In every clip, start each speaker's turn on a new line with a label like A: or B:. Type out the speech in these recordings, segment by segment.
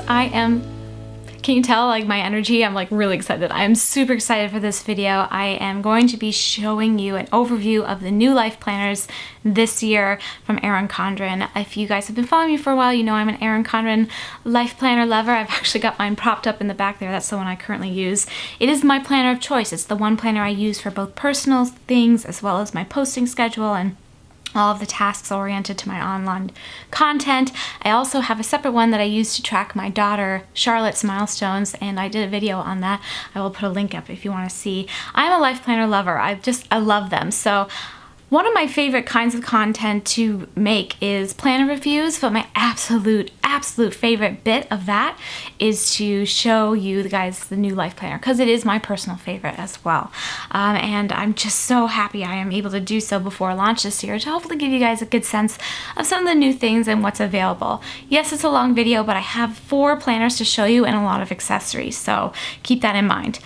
A: Can you tell like my energy? I'm like really excited. I am super excited for this video. I am going to be showing you an overview of the new life planners this year from Erin Condren. If you guys have been following me for a while, you know I'm an Erin Condren life planner lover. I've actually got mine propped up in the back there. That's the one I currently use. It is my planner of choice. It's the one planner I use for both personal things as well as my posting schedule and all of the tasks oriented to my online content. I also have a separate one that I use to track my daughter Charlotte's milestones, and I did a video on that. I will put a link up if you want to see. I'm a life planner lover. I love them. So one of my favorite kinds of content to make is planner reviews, but my absolute favorite bit of that is to show you guys the new life planner, because it is my personal favorite as well. And I'm just so happy I am able to do so before launch this year to hopefully give you guys a good sense of some of the new things and what's available. Yes, it's a long video, but I have 4 planners to show you and a lot of accessories, so keep that in mind.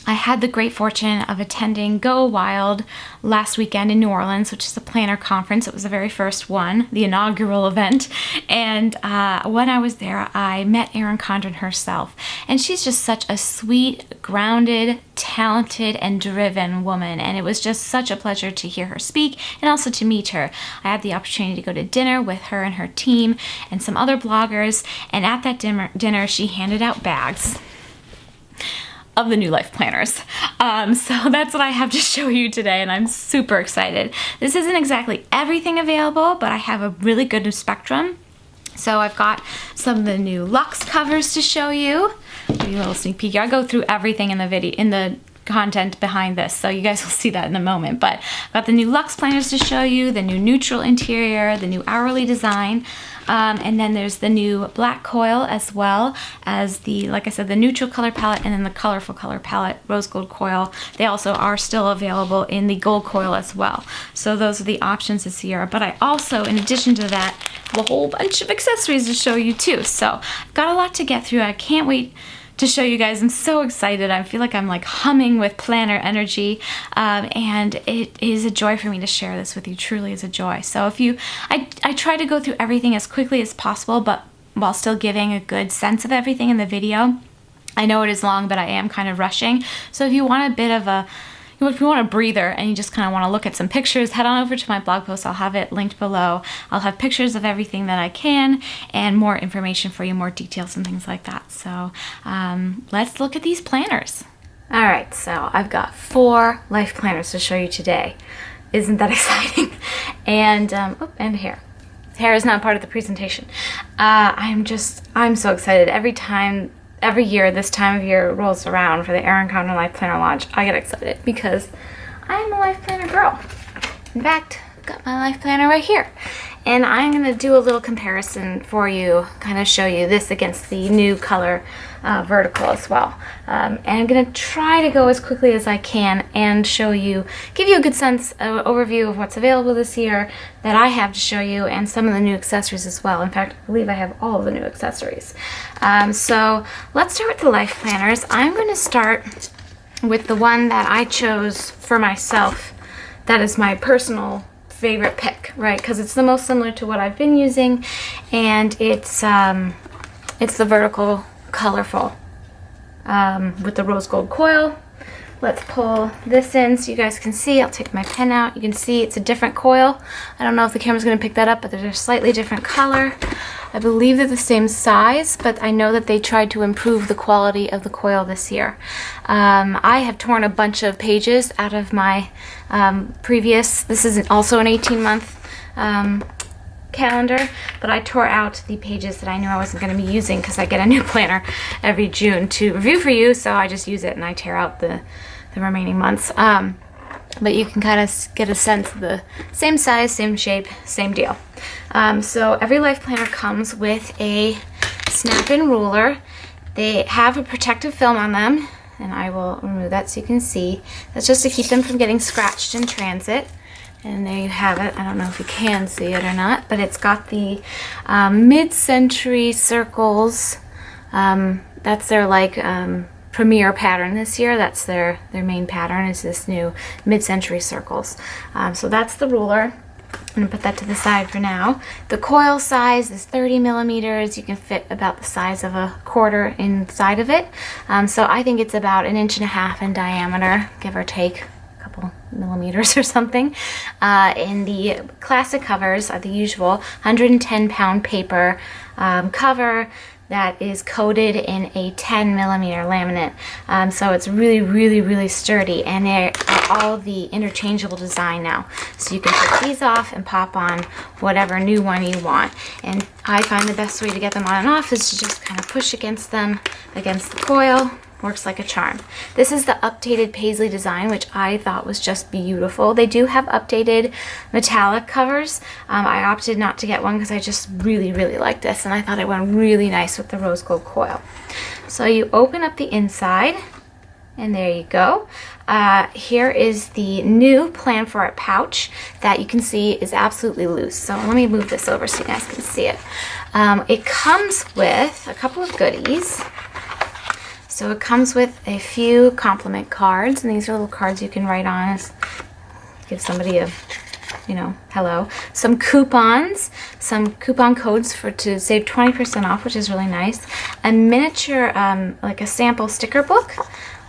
A: I had the great fortune of attending Go Wild last weekend in New Orleans, which is a planner conference. It was the very first one, the inaugural event. And when I was there, I met Erin Condren herself. And she's just such a sweet, grounded, talented, and driven woman. And it was just such a pleasure to hear her speak and also to meet her. I had the opportunity to go to dinner with her and her team and some other bloggers. And at that dinner, she handed out bags of the new life planners. So that's what I have to show you today, and I'm super excited. This isn't exactly everything available, but I have a really good spectrum. So I've got some of the new Luxe covers to show you. Give you a little sneak peek here. I'll go through everything in the video, in the content behind this, so you guys will see that in a moment. But I've got the new Luxe planners to show you, the new neutral interior, the new hourly design, and then there's the new black coil, as well as the, like I said, the neutral color palette, and then the colorful color palette, rose gold coil. They also are still available in the gold coil as well. So those are the options this year. But I also, in addition to that, have a whole bunch of accessories to show you too. So I've got a lot to get through. I can't wait to show you guys. I'm so excited. I feel like I'm like humming with planner energy, and it is a joy for me to share this with you. Truly is a joy. So I try to go through everything as quickly as possible, but while still giving a good sense of everything in the video. I know it is long, but I am kind of rushing. So if you want a bit of if you want a breather and you just kind of want to look at some pictures, head on over to my blog post. I'll have it linked below. I'll have pictures of everything that I can and more information for you, more details and things like that. So let's look at these planners. All right, so I've got 4 life planners to show you today. Isn't that exciting? And and hair. Hair is not part of the presentation. I'm so excited. Every year this time of year rolls around for the Erin Condren Life Planner launch, I get excited because I am a life planner girl. In fact, I've got my life planner right here. And I'm going to do a little comparison for you, kind of show you this against the new color vertical as well. And I'm going to try to go as quickly as I can and give you a good sense, overview of what's available this year that I have to show you, and some of the new accessories as well. In fact, I believe I have all of the new accessories. So let's start with the life planners. I'm going to start with the one that I chose for myself. That is my personal favorite pick, right? Because it's the most similar to what I've been using, and it's the vertical colorful with the rose gold coil. Let's pull this in so you guys can see. I'll take my pen out. You can see it's a different coil. I don't know if the camera's going to pick that up, but they're a slightly different color. I believe they're the same size, but I know that they tried to improve the quality of the coil this year. I have torn a bunch of pages out of my previous, this is also an 18-month calendar, but I tore out the pages that I knew I wasn't going to be using because I get a new planner every June to review for you, so I just use it and I tear out the remaining months. But you can kind of get a sense of the same size, same shape, same deal. So every life planner comes with a snap-in ruler. They have a protective film on them, and I will remove that so you can see. That's just to keep them from getting scratched in transit. And there you have it. I don't know if you can see it or not, but it's got the mid-century circles. That's their premier pattern this year. That's their main pattern, is this new mid-century circles. So that's the ruler. I'm gonna put that to the side for now. The coil size is 30 millimeters. You can fit about the size of a quarter inside of it. So I think it's about 1.5 inches in diameter, give or take a couple millimeters or something. And the classic covers are the usual 110-pound paper cover that is coated in a 10 millimeter laminate. So it's really sturdy, and they are all the interchangeable design now. So you can take these off and pop on whatever new one you want. And I find the best way to get them on and off is to just kind of push against them, against the coil. Works like a charm. This is the updated paisley design, which I thought was just beautiful. They do have updated metallic covers. I opted not to get one because I just really like this, and I thought it went really nice with the rose gold coil. So you open up the inside, and there you go. Here is the new Plan For It pouch that you can see is absolutely loose. So let me move this over so you guys can see it. It comes with a couple of goodies. So it comes with a few compliment cards, and these are little cards you can write on, give somebody a, hello. Some coupons, some coupon codes to save 20% off, which is really nice. A miniature, like a sample sticker book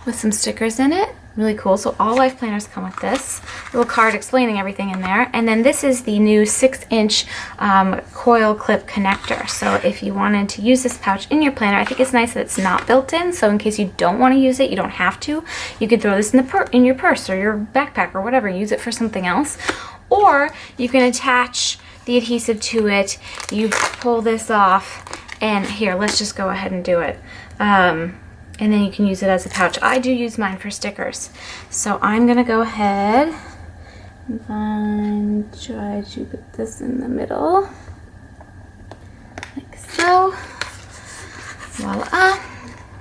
A: with some stickers in it. Really cool. So all life planners come with this little card explaining everything in there. And then this is the new 6-inch coil clip connector. So if you wanted to use this pouch in your planner, I think it's nice that it's not built in. So in case you don't want to use it, you don't have to. You could throw this in your purse or your backpack or whatever. Use it for something else. Or you can attach the adhesive to it. You pull this off, and here, let's just go ahead and do it. And then you can use it as a pouch. I do use mine for stickers. So I'm gonna go ahead and try to put this in the middle, like so. Voila.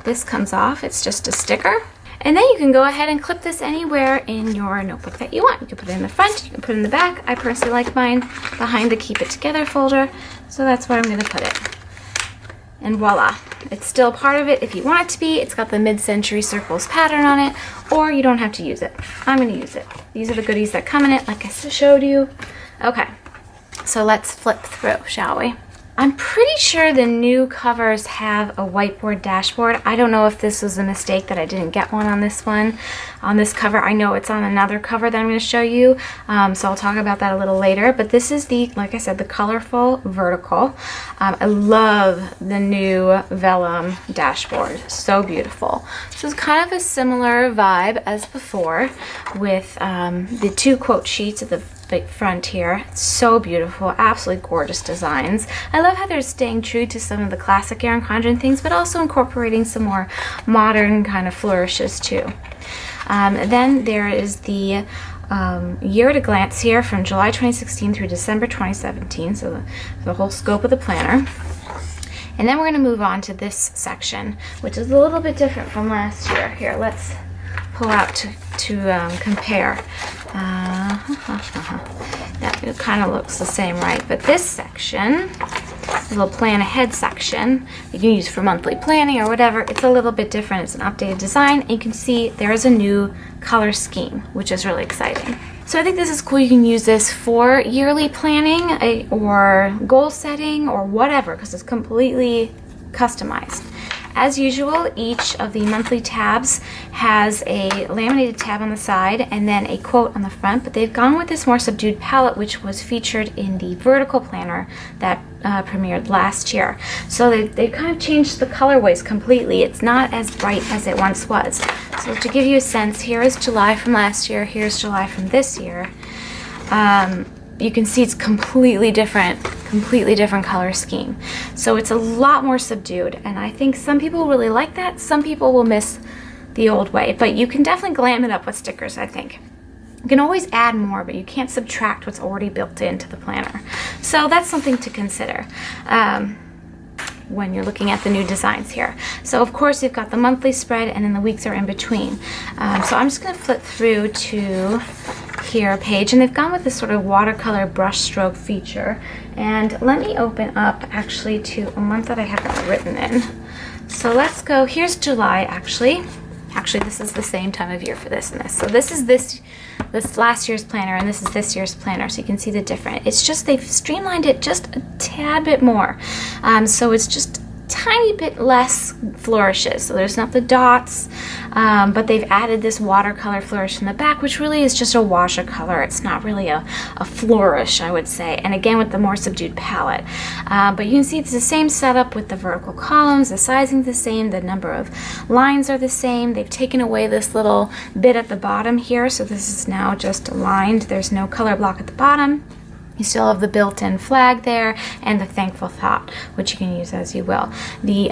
A: This comes off, it's just a sticker. And then you can go ahead and clip this anywhere in your notebook that you want. You can put it in the front, you can put it in the back. I personally like mine behind the Keep It Together folder, so that's where I'm gonna put it. And voila, it's still part of it if you want it to be. It's got the mid-century circles pattern on it, or you don't have to use it. I'm gonna use it. These are the goodies that come in it, like I showed you. Okay, so let's flip through, shall we? I'm pretty sure the new covers have a whiteboard dashboard. I don't know if this was a mistake that I didn't get one on this one. On this cover, I know it's on another cover that I'm going to show you, so I'll talk about that a little later. But this is the, like I said, the colorful vertical. I love the new vellum dashboard. So beautiful. So it's kind of a similar vibe as before with the 2 quote sheets at the front here. It's so beautiful, absolutely gorgeous designs. I love how they're staying true to some of the classic Erin Condren things, but also incorporating some more modern kind of flourishes too. Then there is the year at a glance here from July 2016 through December 2017, so the whole scope of the planner. And then we're going to move on to this section, which is a little bit different from last year. Here, let's pull out to compare. That it kind of looks the same, right? But this section, little plan ahead section, you can use for monthly planning or whatever. It's a little bit different. It's an updated design, and you can see there is a new color scheme, which is really exciting. So I think this is cool. You can use this for yearly planning or goal setting or whatever, because it's completely customized. As usual, each of the monthly tabs has a laminated tab on the side and then a quote on the front, but they've gone with this more subdued palette, which was featured in the vertical planner that premiered last year. So they've kind of changed the colorways completely. It's not as bright as it once was. So to give you a sense, here is July from last year, here's July from this year. You can see it's completely different color scheme. So it's a lot more subdued, and I think some people really like that. Some people will miss the old way, but you can definitely glam it up with stickers, I think. You can always add more, but you can't subtract what's already built into the planner. So that's something to consider when you're looking at the new designs here. So of course you've got the monthly spread, and then the weeks are in between. So I'm just going to flip through to here page, and they've gone with this sort of watercolor brush stroke feature. And let me open up actually to a month that I haven't written in. So let's go, here's July actually. Actually, this is the same time of year for this and this. So this is this last year's planner, and this is this year's planner. So you can see the difference. It's just they've streamlined it just a tad bit more. So it's just tiny bit less flourishes, so there's not the dots, but they've added this watercolor flourish in the back, which really is just a watercolor. It's not really a flourish, I would say, and again with the more subdued palette. But you can see it's the same setup with the vertical columns, the sizing's the same, the number of lines are the same. They've taken away this little bit at the bottom here, so this is now just aligned. There's no color block at the bottom. You still have the built-in flag there and the thankful thought, which you can use as you will. The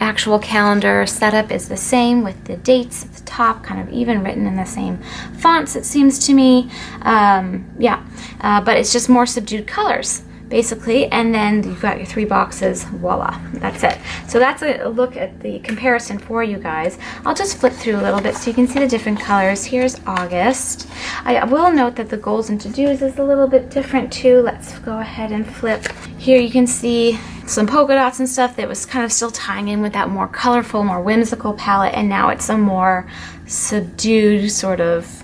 A: actual calendar setup is the same with the dates at the top, kind of even written in the same fonts, it seems to me. But it's just more subdued colors, basically, and then you've got your 3 boxes. Voila, that's it. So that's a look at the comparison for you guys. I'll just flip through a little bit so you can see the different colors. Here's August. I will note that the goals and to-dos is a little bit different too. Let's go ahead and flip. Here you can see some polka dots and stuff that was kind of still tying in with that more colorful, more whimsical palette, and now it's a more subdued sort of,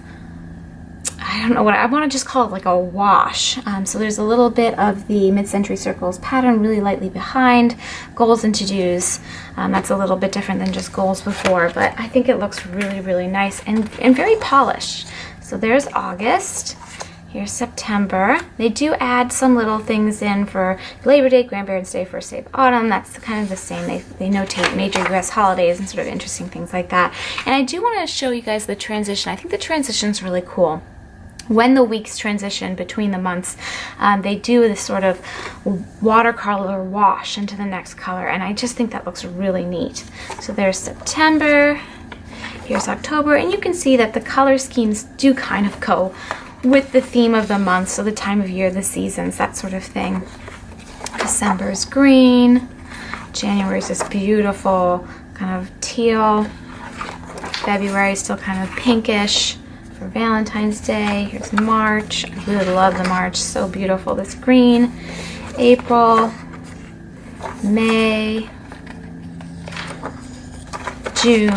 A: I don't know what I want to just call it, like a wash. So there's a little bit of the mid-century circles pattern really lightly behind. Goals and to-dos, that's a little bit different than just goals before, but I think it looks really, really nice and very polished. So there's August. Here's September. They do add some little things in for Labor Day, Grandparents' Day, First Day of Autumn. That's kind of the same. They notate major U.S. holidays and sort of interesting things like that. And I do want to show you guys the transition. I think the transition's really cool. When the weeks transition between the months, they do this sort of watercolor wash into the next color, and I just think that looks really neat. So there's September, here's October, and you can see that the color schemes do kind of go with the theme of the month, so the time of year, the seasons, that sort of thing. December's green, January's this beautiful kind of teal, February's still kind of pinkish for Valentine's Day. Here's March. I really love the March, so beautiful, this green. April, May, June,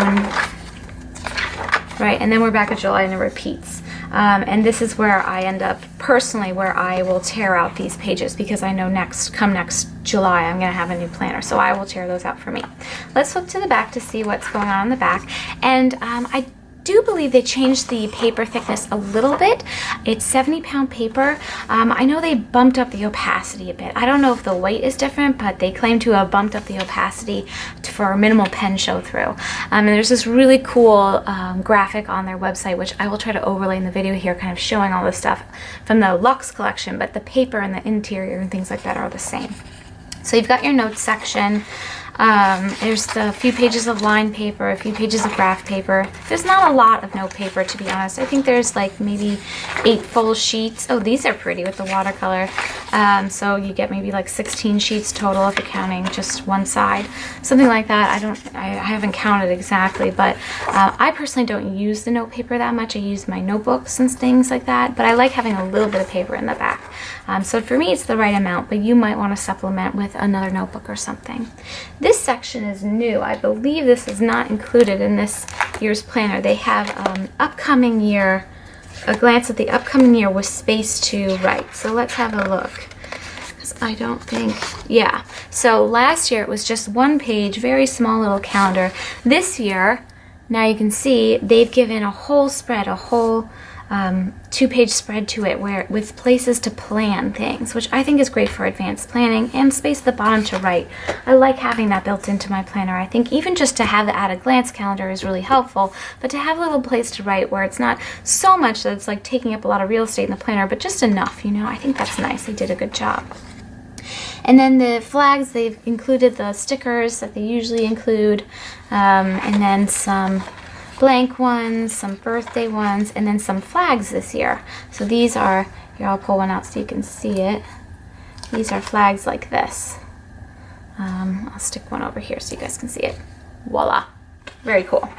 A: right, and then we're back at July and it repeats. And this is where I end up personally, where I will tear out these pages, because I know come next July I'm going to have a new planner, so I will tear those out for me. Let's flip to the back to see what's going on in the back. And I do believe they changed the paper thickness a little bit. It's 70-pound paper. I know they bumped up the opacity a bit. I don't know if the weight is different, but they claim to have bumped up the opacity for minimal pen show through. And there's this really cool graphic on their website, which I will try to overlay in the video here, kind of showing all this stuff from the Luxe collection, but the paper and the interior and things like that are the same. So you've got your notes section. There's a few pages of lined paper, a few pages of graph paper. There's not a lot of note paper, to be honest. I think there's like maybe 8 full sheets. Oh, these are pretty with the watercolor. So you get maybe like 16 sheets total if you're counting just one side, something like that. I haven't counted exactly, but I personally don't use the note paper that much. I use my notebooks and things like that, but I like having a little bit of paper in the back. So for me, it's the right amount, but you might want to supplement with another notebook or something. This section is new. I believe this is not included in this year's planner. They have upcoming year, a glance at the upcoming year with space to write. So let's have a look. Because I don't think, yeah. So last year it was just 1 page, very small little calendar. This year, now you can see they've given a whole spread, a whole 2-page spread to it, where with places to plan things, which I think is great for advanced planning, and space at the bottom to write. I like having that built into my planner. I think even just to have the at-a-glance calendar is really helpful, but to have a little place to write where it's not so much that it's like taking up a lot of real estate in the planner, but just enough, you know, I think that's nice. They did a good job. And then the flags, they've included the stickers that they usually include, and then some blank ones, some birthday ones, and then some flags this year. So these are, here I'll pull one out so you can see it. These are flags like this. I'll stick one over here so you guys can see it. Voila. Very cool.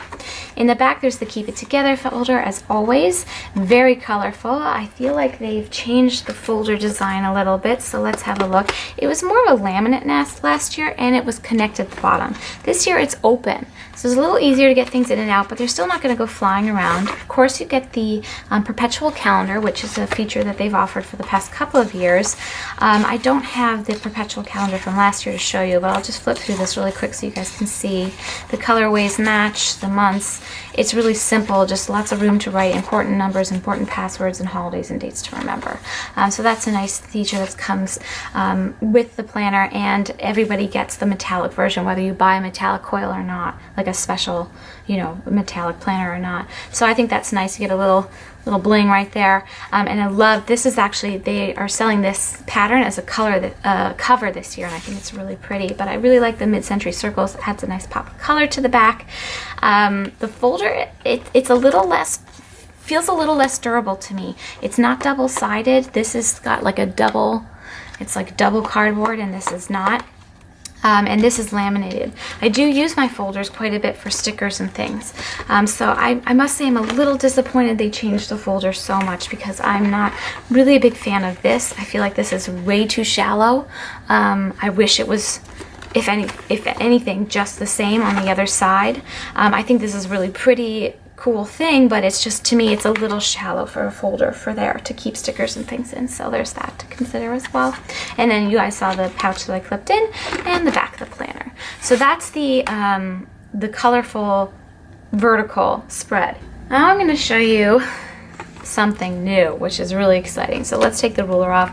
A: In the back, there's the Keep It Together folder, as always. Very colorful. I feel like they've changed the folder design a little bit, so let's have a look. It was more of a laminate nest last year, and it was connected at the bottom. This year, it's open, so it's a little easier to get things in and out, but they're still not going to go flying around. Of course, you get the perpetual calendar, which is a feature that they've offered for the past couple of years. I don't have the perpetual calendar from last year to show you, but I'll just flip through this really quick so you guys can see. The colorways match, the months. It's really simple, just lots of room to write important numbers, important passwords, and holidays and dates to remember. So that's a nice feature that comes with the planner, and everybody gets the metallic version, whether you buy a metallic coil or not, like a special, you know, metallic planner or not. So I think that's nice to get a little bling right there. And I love, this is actually, they are selling this pattern as a cover this year, and I think it's really pretty. But I really like the mid-century circles. It adds a nice pop of color to the back. The folder, it's a little less, feels a little less durable to me. It's not double-sided. This has got like a double, it's like double cardboard, and this is not. And this is laminated. I do use my folders quite a bit for stickers and things. So I must say I'm a little disappointed they changed the folder so much, because I'm not really a big fan of this. I feel like this is way too shallow. I wish it was, if anything, just the same on the other side. I think this is really pretty, cool thing, but it's just, to me, it's a little shallow for a folder for there to keep stickers and things in, so there's that to consider as well. And then you guys saw the pouch that I clipped in and the back of the planner. So that's the colorful vertical spread. Now I'm going to show you something new, which is really exciting. So let's take the ruler off.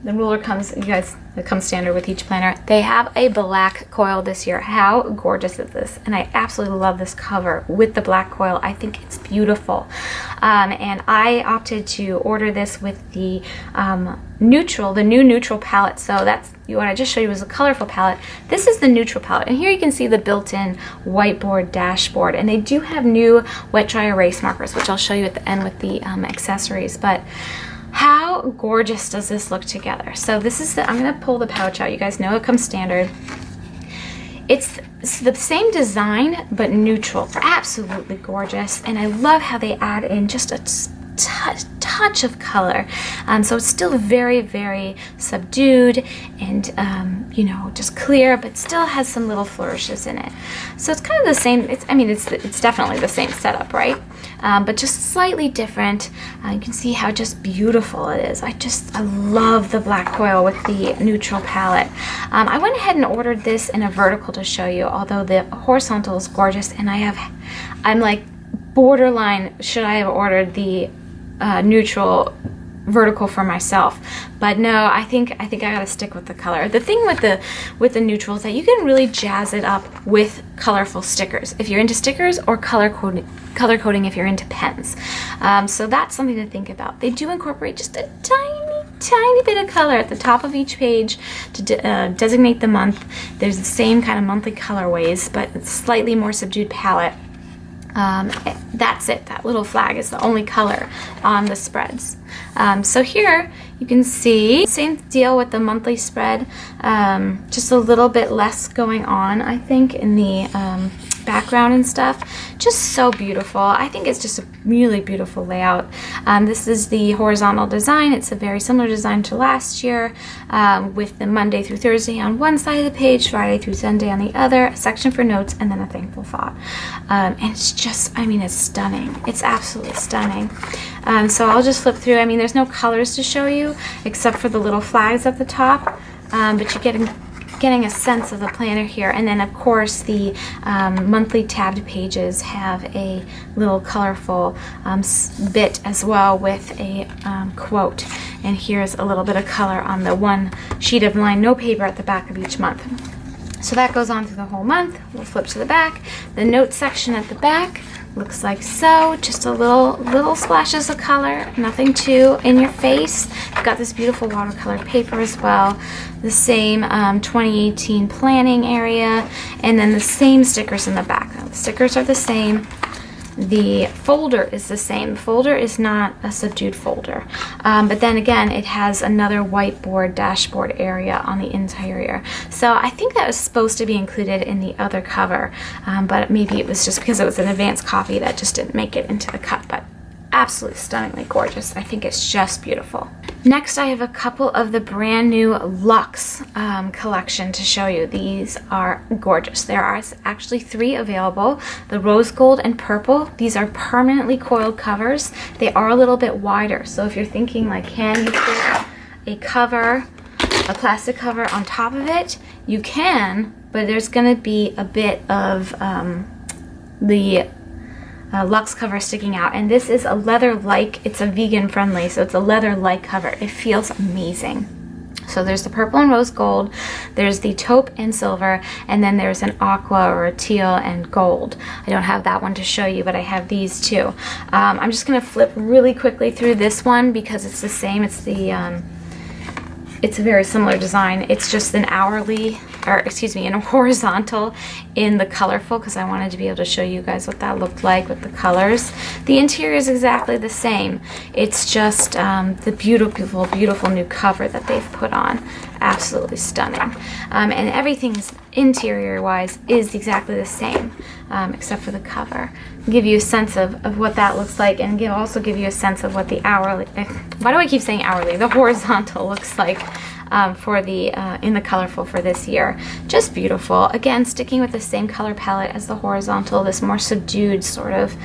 A: The ruler comes, you guys, it comes standard with each planner. They have a black coil this year. How gorgeous is this? And I absolutely love this cover with the black coil. I think it's beautiful. And I opted to order this with the neutral, the new neutral palette. So that's what I just showed you was a colorful palette. This is the neutral palette. And here you can see the built-in whiteboard dashboard. And they do have new wet dry erase markers, which I'll show you at the end with the accessories. But how gorgeous does this look together? So this is the, I'm going to pull the pouch out. You guys know it comes standard. It's the same design, but neutral. Absolutely gorgeous. And I love how they add in just a touch of color. So it's still very, very subdued and, you know, just clear, but still has some little flourishes in it. So it's kind of the same. It's definitely the same setup, right? But just slightly different. You can see how just beautiful it is. I love the black coil with the neutral palette. I went ahead and ordered this in a vertical to show you, although the horizontal is gorgeous, and I'm like borderline, should I have ordered the neutral vertical for myself? But no, I think I gotta stick with the color. The thing with the neutral is that you can really jazz it up with colorful stickers if you're into stickers, or color coding if you're into pens. So that's something to think about. They do incorporate just a tiny bit of color at the top of each page to designate the month. There's the same kind of monthly colorways, but it's slightly more subdued palette. That's it. That little flag is the only color on the spreads. So here you can see same deal with the monthly spread, just a little bit less going on, I think, in the background and stuff. Just so beautiful. I think it's just a really beautiful layout. This is the horizontal design. It's a very similar design to last year, with the Monday through Thursday on one side of the page, Friday through Sunday on the other, a section for notes, and then a thankful thought. And it's just, it's stunning. It's absolutely stunning. So I'll just flip through. There's no colors to show you except for the little flags at the top, but you're getting a sense of the planner here. And then of course the monthly tabbed pages have a little colorful bit as well with a quote. And here's a little bit of color on the one sheet of line note paper at the back of each month. So that goes on through the whole month. We'll flip to the back. The notes section at the back looks like so, just a little splashes of color, nothing too in your face. You've got this beautiful watercolor paper as well, the same 2018 planning area, and then the same stickers in the back. Now, the stickers are the same. The folder is the same. The folder is not a subdued folder, but then again, it has another whiteboard dashboard area on the interior. So I think that was supposed to be included in the other cover, but maybe it was just because it was an advanced copy that just didn't make it into the cut. But absolutely stunningly gorgeous. I think it's just beautiful. Next, I have a couple of the brand new Luxe collection to show you. These are gorgeous. There are actually 3 available, the rose gold and purple. These are permanently coiled covers. They are a little bit wider, so if you're thinking like, can you put a cover, a plastic cover on top of it, you can, but there's going to be a bit of the Luxe cover sticking out, and this is a leather-like, it's a vegan friendly, so it's a leather-like cover. It feels amazing. So there's the purple and rose gold, there's the taupe and silver, and then there's an aqua or a teal and gold. I don't have that one to show you, but I have these two. I'm just going to flip really quickly through this one because it's the same. It's the it's a very similar design. It's just an hourly, or excuse me, in a horizontal in the colorful, because I wanted to be able to show you guys what that looked like with the colors. The interior is exactly the same. It's just the beautiful, beautiful new cover that they've put on. Absolutely stunning. And everything interior-wise is exactly the same, except for the cover. Give you a sense of what that looks like, and also give you a sense of what the hourly, why do I keep saying hourly? The horizontal looks like for the in the colorful for this year. Just beautiful. Again, sticking with the same color palette as the horizontal, this more subdued sort of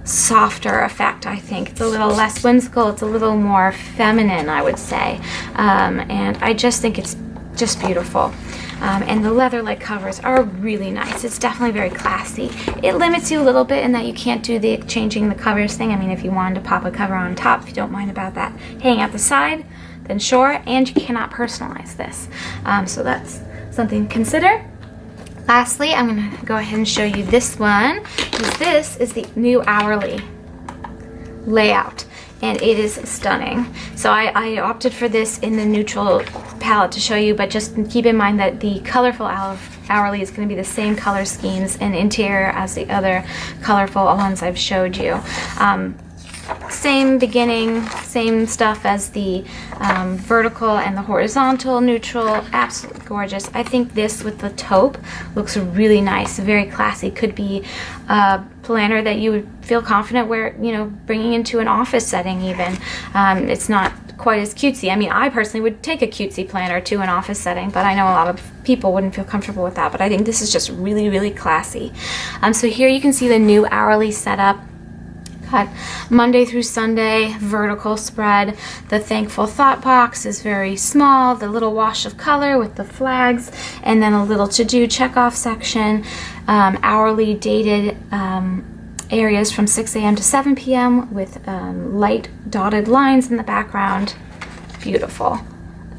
A: softer effect. I think it's a little less whimsical, it's a little more feminine, I would say, and I just think it's just beautiful. And the leather-like covers are really nice. It's definitely very classy. It limits you a little bit in that you can't do the changing the covers thing. I mean, if you wanted to pop a cover on top, if you don't mind about that hanging out the side, then sure, and you cannot personalize this. So that's something to consider. Lastly, I'm going to go ahead and show you this one, because this is the new hourly layout, and it is stunning. So I opted for this in the neutral palette to show you, but just keep in mind that the colorful hourly is going to be the same color schemes and interior as the other colorful ones I've showed you. Same beginning, same stuff as the vertical and the horizontal, neutral, absolutely gorgeous. I think this with the taupe looks really nice, very classy. Could be a planner that you would feel confident bringing into an office setting even. It's not quite as cutesy. I mean, I personally would take a cutesy planner to an office setting, but I know a lot of people wouldn't feel comfortable with that, but I think this is just really, really classy. So here you can see the new hourly setup. Cut Monday through Sunday, vertical spread. The thankful thought box is very small, the little wash of color with the flags, and then a little to-do check-off section, hourly dated areas from 6 a.m. to 7 p.m. with light dotted lines in the background. Beautiful.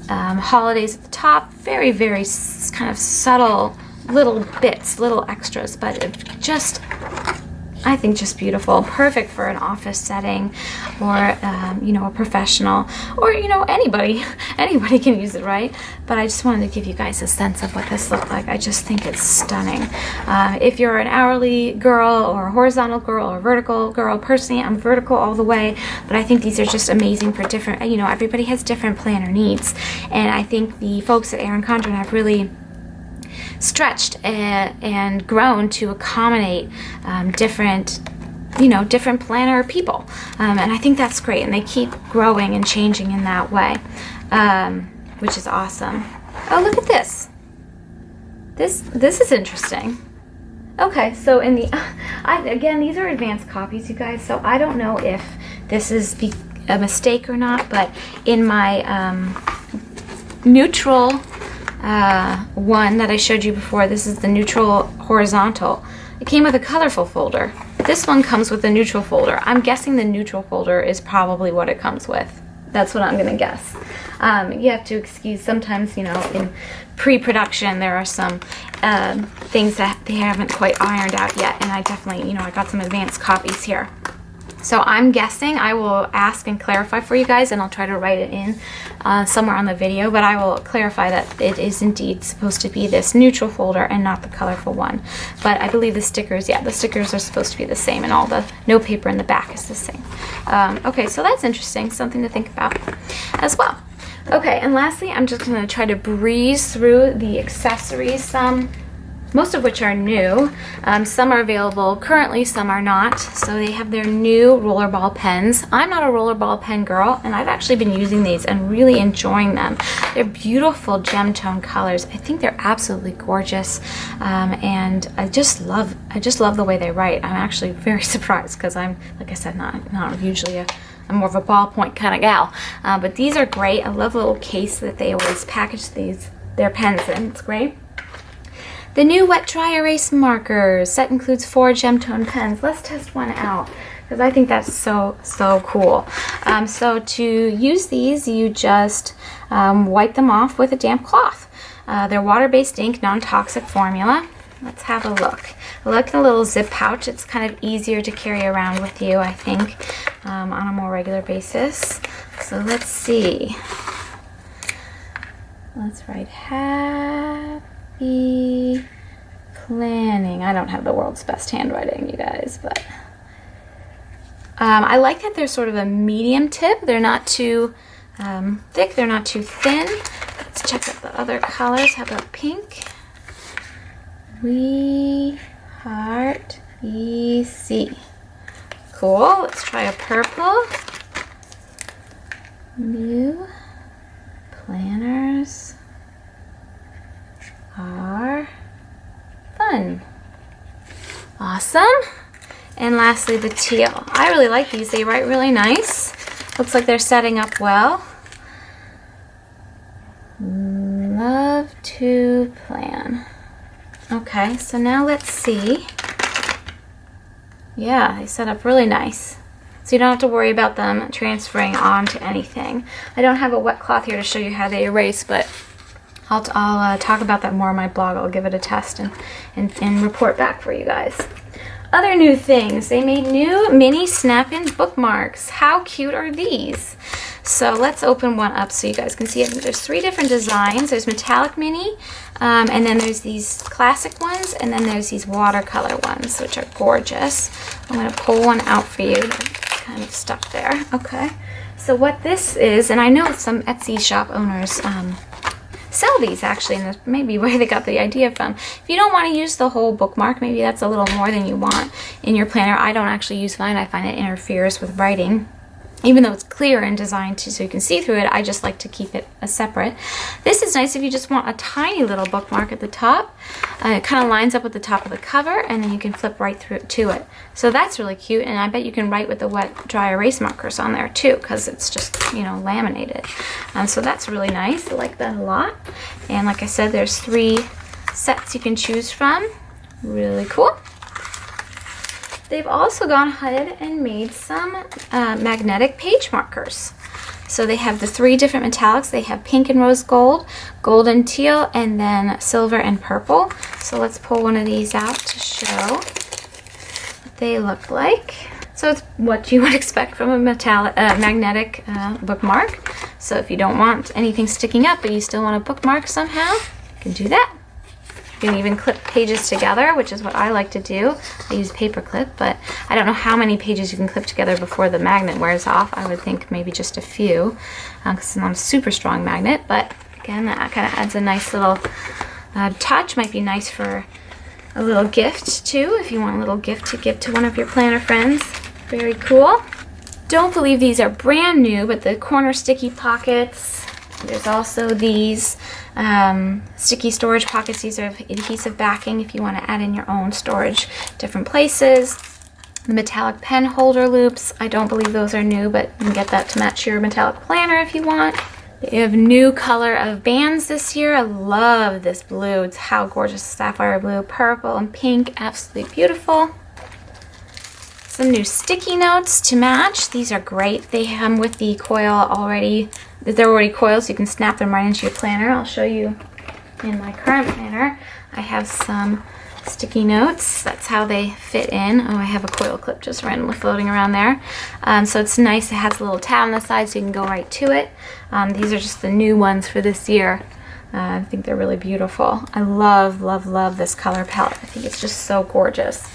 A: Holidays at the top, very, very kind of subtle little bits, little extras, but it just, I think, just beautiful. Perfect for an office setting, or a professional, or anybody can use it, right? But I just wanted to give you guys a sense of what this looked like. I just think it's stunning. If you're an hourly girl or a horizontal girl or a vertical girl, personally I'm vertical all the way, but I think these are just amazing for different, everybody has different planner needs, and I think the folks at Erin Condren have really stretched and grown to accommodate different planner people, and I think that's great, and they keep growing and changing in that way, which is awesome. Oh, look at this. This is interesting. Okay, so in the again, these are advanced copies, you guys, so I don't know if this is a mistake or not, but in my neutral one that I showed you before, this is the neutral horizontal. It came with a colorful folder. This one comes with a neutral folder. I'm guessing the neutral folder is probably what it comes with. That's what I'm gonna guess. You have to excuse, sometimes, in pre-production there are some things that they haven't quite ironed out yet, and I definitely, I got some advanced copies here. So I'm guessing, I will ask and clarify for you guys, and I'll try to write it in somewhere on the video, but I will clarify that it is indeed supposed to be this neutral folder and not the colorful one. But I believe the stickers, yeah, the stickers are supposed to be the same, and all the note paper in the back is the same. Okay, so that's interesting, something to think about as well. Okay, and lastly, I'm just going to try to breeze through the accessories, most of which are new. Some are available currently, some are not. So they have their new rollerball pens. I'm not a rollerball pen girl, and I've actually been using these and really enjoying them. They're beautiful gem tone colors. I think they're absolutely gorgeous, and I just love the way they write. I'm actually very surprised because I'm, like I said, not usually I'm more of a ballpoint kind of gal, but these are great. I love the little case that they always package their pens in. It's great. The new wet dry erase markers. That includes 4 gem tone pens. Let's test one out because I think that's so cool. So to use these, you just wipe them off with a damp cloth. They're water-based ink, non-toxic formula. Let's have a look. Look in a little zip pouch. It's kind of easier to carry around with you, I think, on a more regular basis. So let's see. Let's write happy planning. I don't have the world's best handwriting, you guys, but I like that they're sort of a medium tip. They're not too thick, they're not too thin. Let's check out the other colors. How about pink? We heart EC. Cool. Let's try a purple. New planners are fun. Awesome. And lastly, the teal. I really like these. They write really nice. Looks like they're setting up well. Love to plan. Okay, so now let's see. Yeah, they set up really nice. So you don't have to worry about them transferring onto anything. I don't have a wet cloth here to show you how they erase, but I'll talk about that more on my blog. I'll give it a test and report back for you guys. Other new things. They made new mini snap-in bookmarks. How cute are these? So let's open one up so you guys can see it. There's 3 different designs. There's metallic mini, and then there's these classic ones, and then there's these watercolor ones, which are gorgeous. I'm going to pull one out for you. They're kind of stuck there. Okay. So what this is, and I know some Etsy shop owners sell these actually, and that's maybe where they got the idea from. If you don't want to use the whole bookmark, maybe that's a little more than you want in your planner. I don't actually use mine. I find it interferes with writing. Even though it's clear and designed so you can see through it, I just like to keep it separate. This is nice if you just want a tiny little bookmark at the top. It kind of lines up with the top of the cover, and then you can flip right through to it. So that's really cute, and I bet you can write with the wet dry erase markers on there too, because it's just, you know, laminated. So that's really nice. I like that a lot. And like I said, there's 3 sets you can choose from. Really cool. They've also gone ahead and made some magnetic page markers. So they have the 3 different metallics. They have pink and rose gold, gold and teal, and then silver and purple. So let's pull one of these out to show what they look like. So it's what you would expect from a magnetic bookmark. So if you don't want anything sticking up, but you still want a bookmark somehow, you can do that. You can even clip pages together, which is what I like to do. I use paper clip, but I don't know how many pages you can clip together before the magnet wears off. I would think maybe just a few, because it's not a super strong magnet, but again, that kind of adds a nice little touch. Might be nice for a little gift too, if you want a little gift to give to one of your planner friends. Very cool. Don't believe these are brand new, but the corner sticky pockets. There's also these sticky storage pockets. These are adhesive backing if you want to add in your own storage different places. The metallic pen holder loops. I don't believe those are new, but you can get that to match your metallic planner if you want. They have new color of bands this year. I love this blue. It's how gorgeous. Sapphire blue, purple, and pink. Absolutely beautiful. Some new sticky notes to match. These are great. They come with the coil already. They're already coiled, so you can snap them right into your planner. I'll show you in my current planner. I have some sticky notes. That's how they fit in. Oh, I have a coil clip just randomly floating around there. So it's nice. It has a little tab on the side so you can go right to it. These are just the new ones for this year. I think they're really beautiful. I love, love, love this color palette. I think it's just so gorgeous.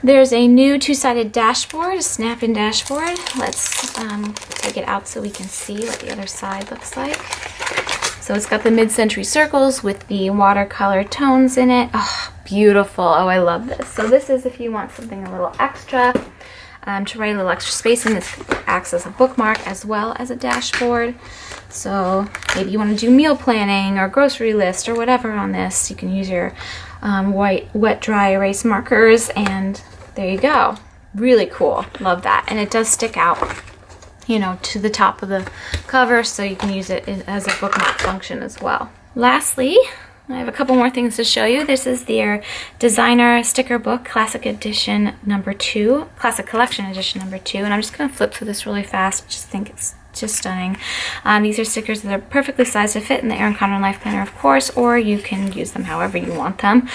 A: There's a new two-sided dashboard, a snap-in dashboard. Let's take it out so we can see what the other side looks like. So it's got the mid-century circles with the watercolor tones in it. Oh, beautiful. Oh, I love this. So this is if you want something a little extra, to write a little extra space in. This acts as a bookmark as well as a dashboard. So maybe you want to do meal planning or grocery list or whatever on this. You can use your wet, dry erase markers, and there you go. Really cool. Love that. And it does stick out, you know, to the top of the cover, so you can use it as a bookmark function as well. Lastly, I have a couple more things to show you. This is their designer sticker book, Classic Edition number 2, Classic Collection Edition number 2, and I'm just going to flip through this really fast. I just think it's just stunning. These are stickers that are perfectly sized to fit in the Erin Condren Life Planner, of course, or you can use them however you want them.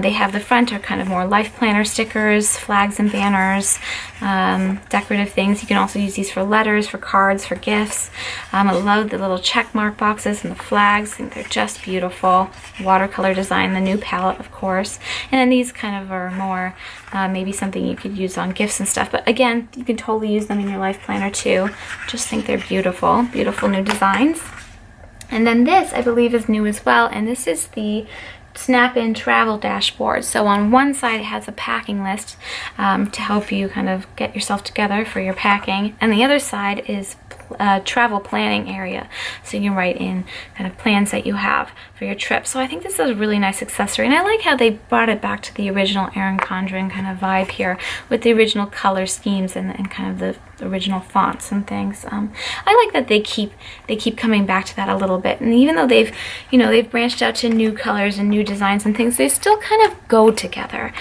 A: They have the front are kind of more Life Planner stickers, flags and banners, decorative things. You can also use these for letters, for cards, for gifts. I love the little check mark boxes and the flags. I think they're just beautiful. Watercolor design, the new palette, of course. And then these kind of are more maybe something you could use on gifts and stuff. But again, you can totally use them in your Life Planner too. Just think they're beautiful, beautiful new designs. And then this, I believe, is new as well, and this is the snap-in travel dashboard. So on one side it has a packing list to help you kind of get yourself together for your packing, and the other side is travel planning area, so you can write in kind of plans that you have for your trip. So I think this is a really nice accessory, and I like how they brought it back to the original Erin Condren kind of vibe here with the original color schemes and kind of the original fonts and things. I like that they keep coming back to that a little bit, and even though they've branched out to new colors and new designs and things, they still kind of go together.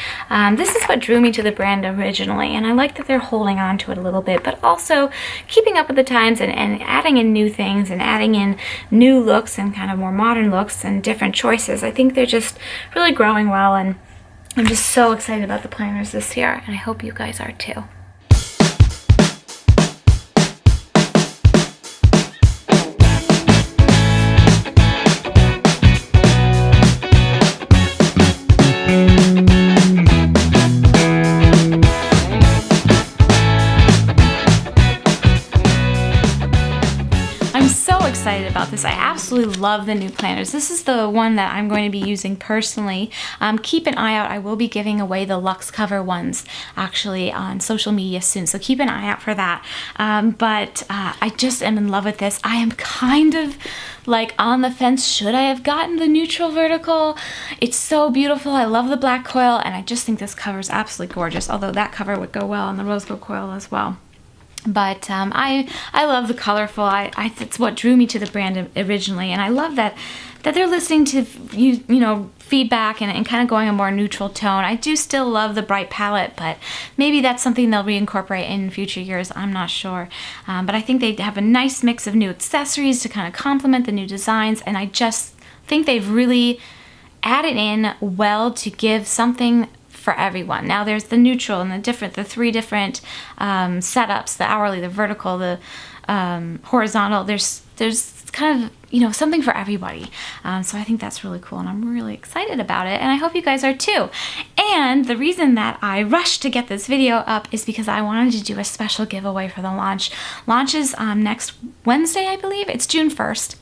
A: This is what drew me to the brand originally, and I like that they're holding on to it a little bit, but also keeping up with the times and adding in new things and adding in new looks and kind of more modern looks and different choices. I think they're just really growing well, and I'm just so excited about the planners this year, and I hope you guys are too. Excited about this. I absolutely love the new planners. This is the one that I'm going to be using personally. Keep an eye out. I will be giving away the luxe cover ones actually on social media soon, so keep an eye out for that. But I just am in love with this. I am kind of like on the fence. Should I have gotten the neutral vertical? It's so beautiful. I love the black coil, and I just think this cover is absolutely gorgeous, although that cover would go well on the rose gold coil as well. But I love the colorful. It's what drew me to the brand originally, and I love that they're listening to you know, feedback and kind of going a more neutral tone. I do still love the bright palette, but maybe that's something they'll reincorporate in future years. I'm not sure. But I think they have a nice mix of new accessories to kind of complement the new designs, and I just think they've really added in well to give something for everyone. Now there's the neutral and the three different setups, the hourly, the vertical, the horizontal. There's kind of, you know, something for everybody. So I think that's really cool, and I'm really excited about it, and I hope you guys are too. And the reason that I rushed to get this video up is because I wanted to do a special giveaway for the launch. Launch is next Wednesday, I believe. It's June 1st.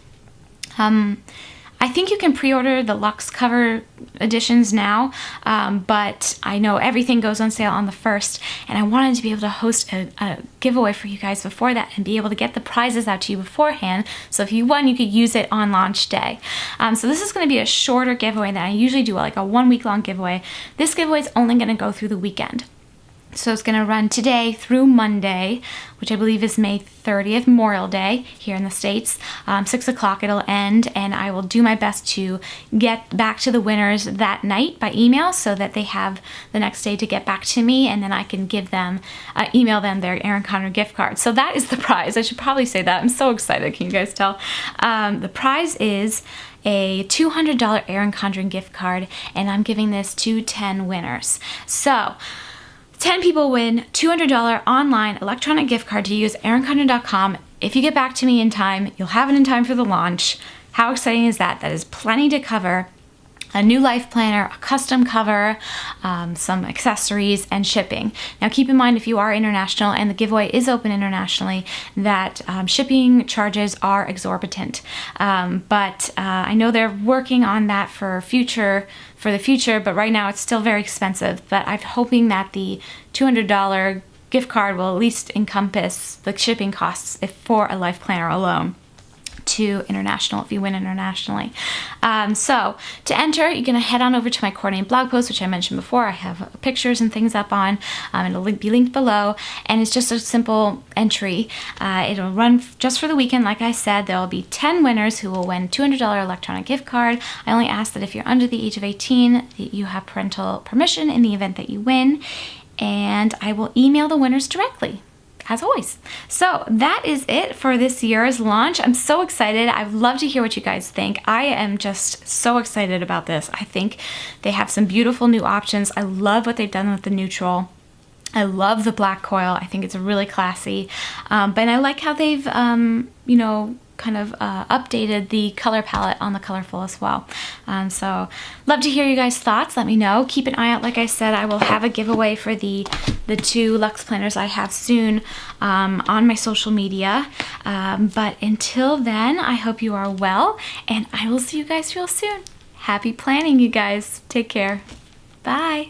A: I think you can pre-order the luxe cover editions now, but I know everything goes on sale on the 1st, and I wanted to be able to host a giveaway for you guys before that and be able to get the prizes out to you beforehand, so if you won, you could use it on launch day. So this is going to be a shorter giveaway than I usually do, like a 1 week long giveaway. This giveaway is only going to go through the weekend. So it's going to run today through Monday, which I believe is May 30th, Memorial Day here in the States. 6 o'clock it'll end, and I will do my best to get back to the winners that night by email so that they have the next day to get back to me, and then I can give them, email them their Erin Condren gift card. So that is the prize. I should probably say that. I'm so excited. Can you guys tell? The prize is a $200 Erin Condren gift card, and I'm giving this to 10 winners. So 10 people win $200 online electronic gift card to use erincondren.com. If you get back to me in time, you'll have it in time for the launch. How exciting is that? That is plenty to cover a new life planner, a custom cover, some accessories, and shipping. Now keep in mind, if you are international and the giveaway is open internationally, that shipping charges are exorbitant. But I know they're working on that for the future, but right now it's still very expensive. But I'm hoping that the $200 gift card will at least encompass the shipping costs for a life planner alone to international if you win internationally. So to enter, you're going to head on over to my coordinated blog post, which I mentioned before. I have pictures and things up on. It'll be linked below, and it's just a simple entry. It'll run just for the weekend. Like I said, there will be 10 winners who will win $200 electronic gift card. I only ask that if you're under the age of 18, that you have parental permission in the event that you win, and I will email the winners directly, as always. So that is it for this year's launch. I'm so excited. I'd love to hear what you guys think. I am just so excited about this. I think they have some beautiful new options. I love what they've done with the neutral. I love the black coil. I think it's really classy. But I like how they've, updated the color palette on the colorful as well. So love to hear you guys' thoughts. Let me know. Keep an eye out. Like I said, I will have a giveaway for the 2 Luxe planners I have soon on my social media. But until then, I hope you are well, and I will see you guys real soon. Happy planning, you guys. Take care. Bye.